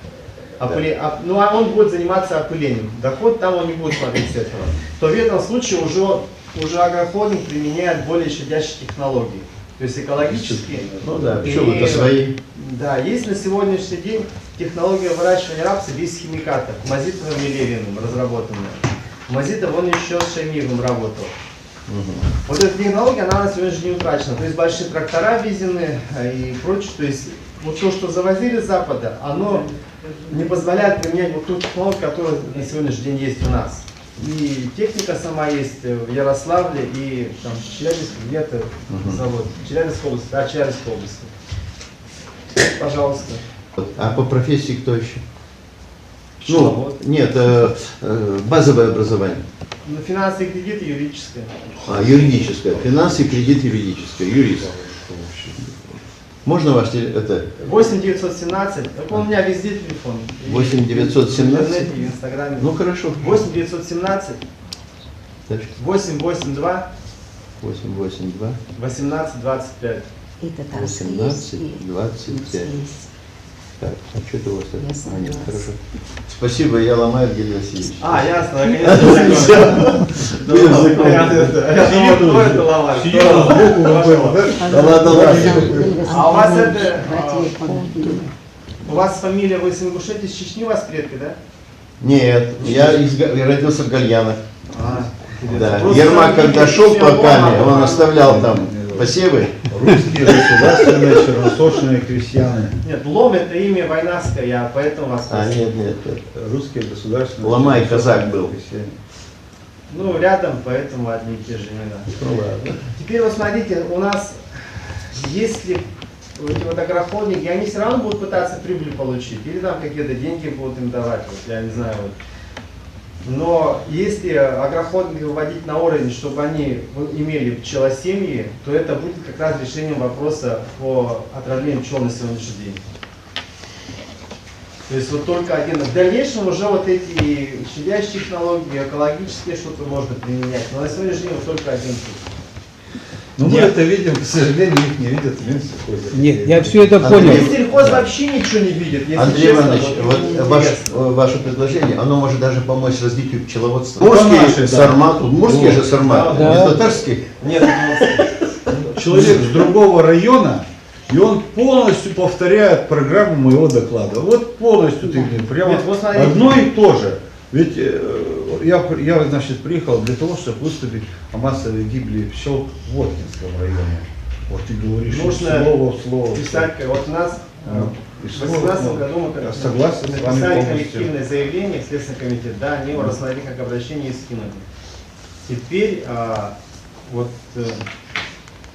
Ну а он будет заниматься опылением. Доход там он не будет смотреть с этого. То в этом случае уже агрохолдинг применяет более щадящие технологии. То есть экологические. Ну да, пчелы-то свои. Да, есть на сегодняшний день технология выращивания рапса без химикатов. Мазитовым и Левиным разработанная. Мазитов он еще с Шаймиевым работал. Вот эта технология, она на сегодняшний день утрачена. То есть большие трактора ввезены и прочее. То есть вот то, что завозили с Запада, оно не позволяет применять вот ту технологию, которая на сегодняшний день есть у нас. И техника сама есть в Ярославле и там в Челябинске, где-то завод. Челябинской области. Пожалуйста. А по профессии кто еще? Пчеловод. Нет, базовое образование. Ну, финансы и кредиты юридическое. Юридическое. Финансы, кредит, юридическое. Юрист. Можно ваш это? 8917. Так у меня везде телефон. 8917? В интернете, в Инстаграме. Ну хорошо. 8917 Дальше. 882 882 1825. И татарский есть, 18, и 25. есть. Так, а что это у вас так? Я согласна. Нет, хорошо. Спасибо, я ломаю, Евгений Васильевич. Ясно, наконец-то. Я думал, кто это ломает? Да ладно, ладно. А у вас это... У вас фамилия, вы с Ингушетии, из Чечни у вас предки, да? Нет, я родился в Гальянах. Да. Просто Ермак, когда шел по все Каме, ломано. он оставлял там посевы. Русские государственные черносошные крестьяны. Нет, Лом это имя войнарское, я поэтому вас спросил. Нет. Русские государственные Ломай, черносошные казак был. крестьяне. Ну, рядом, поэтому одни и те же имена. Ну ладно. Теперь вот смотрите, у нас, если эти вот агрохолдинги, они все равно будут пытаться прибыль получить, или там какие-то деньги будут им давать, вот, я не знаю. Вот. Но если агрохолдинги выводить на уровень, чтобы они имели пчелосемьи, то это будет как раз решением вопроса по отравлению пчел на сегодняшний день. То есть вот только один. В дальнейшем уже вот эти щадящие технологии, экологические что-то можно применять, но на сегодняшний день вот только один путь. Ну мы это видим, к сожалению, их не видят в Минсельхозе. Нет, я все это понял. Минсельхоз вообще ничего не видит, если Андрей честно, Иванович, вот вот интересно. ваше предложение, оно может даже помочь развитию пчеловодства. Это Мурские наши, да. сарматы, мурские же сарматы, Да. не татарские. Нет, ну, Человек с другого района, и он полностью повторяет программу моего доклада. Вот полностью ты мне прямо Нет, вот смотрите. одно и то же. Ведь я, значит, приехал для того, чтобы выступить о массовой гибели пчел в Воткинском районе. Вот ты говоришь нужно слово в слово. писать, вот у нас И в слово, 2018 году мы я согласен с вами написали полностью. коллективное заявление в Следственный комитет, да, они его рассмотрели как обращение и скинули. Теперь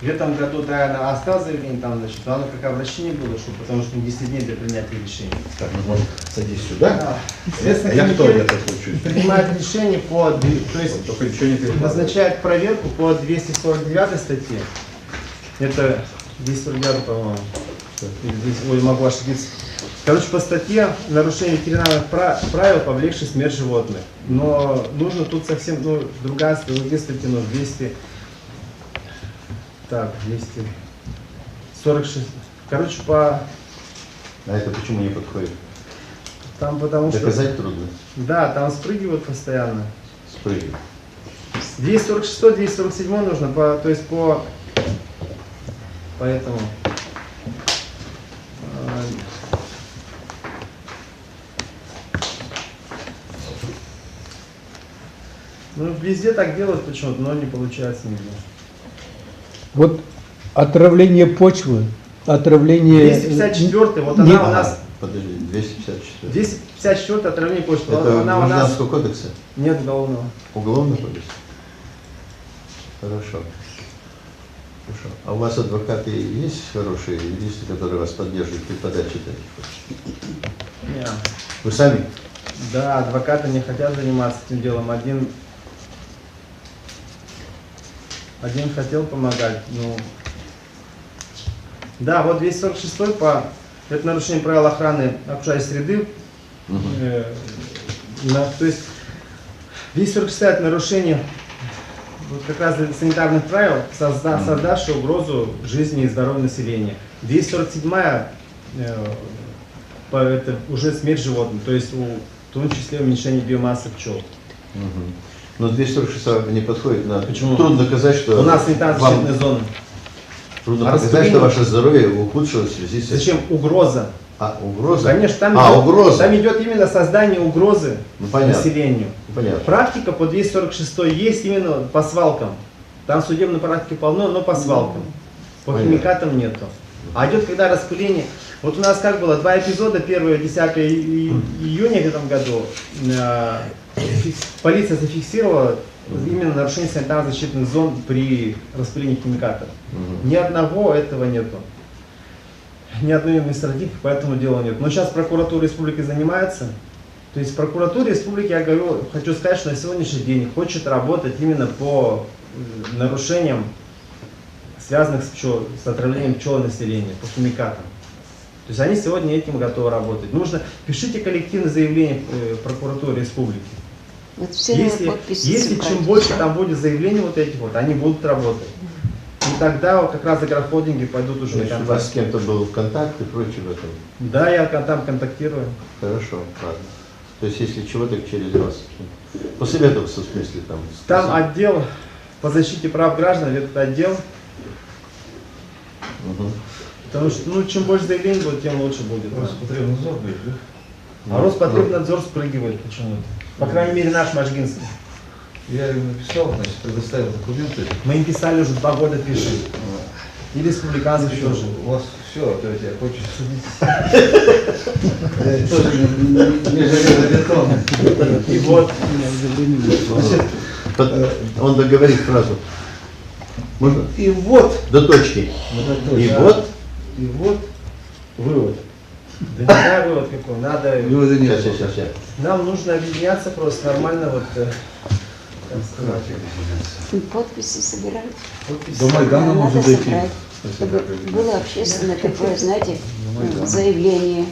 в этом году, да, она осталось заявление, там, значит, но оно как обращение было, потому что 10 дней для принятия решения. Так, ну вот садись сюда. Да. А Следственный я кто, я комитет такой чуть? принимает решение по, то есть Вот только ничего не перекладывай. назначает проверку по 249 статье. Это 249, по-моему. Или 200, ой, могу ошибиться. Короче, по статье нарушение ветеринарных правил, повлекшее смерть животных. Но нужно тут совсем, другая статья, 200. Так, 246. Короче, А это почему не подходит? там потому что... Доказать трудно. Да, там спрыгивают постоянно. Спрыгивать. 246, 247 нужно, то есть поэтому. Ну, везде так делают почему-то, но не получается нигде. Вот отравление почвы, отравление... 254, вот Не- она у нас... Подожди, 254. 254 отравление почвы. Это Она у нас... Гражданского кодекса? Нет уголовного. Уголовный кодекс? Хорошо. Хорошо. А у вас адвокаты есть хорошие юристы, которые вас поддерживают при подаче таких? Нет. Вы сами? Да, адвокаты не хотят заниматься этим делом. Один хотел помогать, ну... Да, вот 246 это нарушение правил охраны окружающей среды. То есть 246 это нарушение вот как раз санитарных правил, создавшее угрозу жизни и здоровью населения. 247 это уже смерть животных, то есть в том числе уменьшение биомассы пчел. Но 246 не подходит. Почему? Трудно доказать, что У нас не та защитная зона. Трудно А доказать, что распыление? ваше здоровье ухудшилось в связи с этим. Зачем угроза? А, угроза? Конечно, там, угроза. там идет именно создание угрозы Ну, понятно. населению. Понятно. Практика по 246 есть именно по свалкам. Там судебной практики полно, но по свалкам. По Понятно. химикатам нету. А идет когда распыление. Вот у нас как было, 2 эпизода, 1 и 10 июня в этом году полиция зафиксировала именно нарушение санитарно-защитных зон при распылении химикатов. Ни одного этого нету. Ни одной административки по этому делу нет. Но сейчас прокуратура республики занимается. То есть прокуратура республики, я говорю, хочу сказать, что на сегодняшний день хочет работать именно по нарушениям, связанных с отравлением пчел населения, по химикатам. То есть они сегодня этим готовы работать. Нужно, пишите коллективное заявление в прокуратуре республики. Вот все подписи Если чем собрать. больше там будет заявлений вот этих вот, они будут работать. И тогда вот как раз агрохолдинги пойдут уже на Значит, у контакт. вас с кем-то был контакт и прочее в этом. Да, я там контактирую. Хорошо, ладно. То есть, если чего, так через вас. Посоветоваться, в смысле, там. Там отдел по защите прав граждан, этот отдел. Мгм. Потому что, ну, чем больше заявлений будет, тем лучше будет. Роспотребнадзор, да? А Роспотребнадзор спрыгивает почему-то. По крайней мере, наш Можгинский. Я им написал, значит, предоставил документы. Мы им писали уже 2 года пишем. И республиканский Что тоже. же, у вас все, опять я хочу судить. Я тоже не железобетонный. И вот. Он договорит фразу. Можно? И вот, До точки. И Да. вот. и вот вывод. Да не знаю вывод какой. Надо. Вывода нет. Сейчас. Нам нужно объединяться просто нормально вот. Как сказать. Подписи собирать. До Майдана Надо можно дойти. собрать, чтобы было общественное такое, знаете, заявление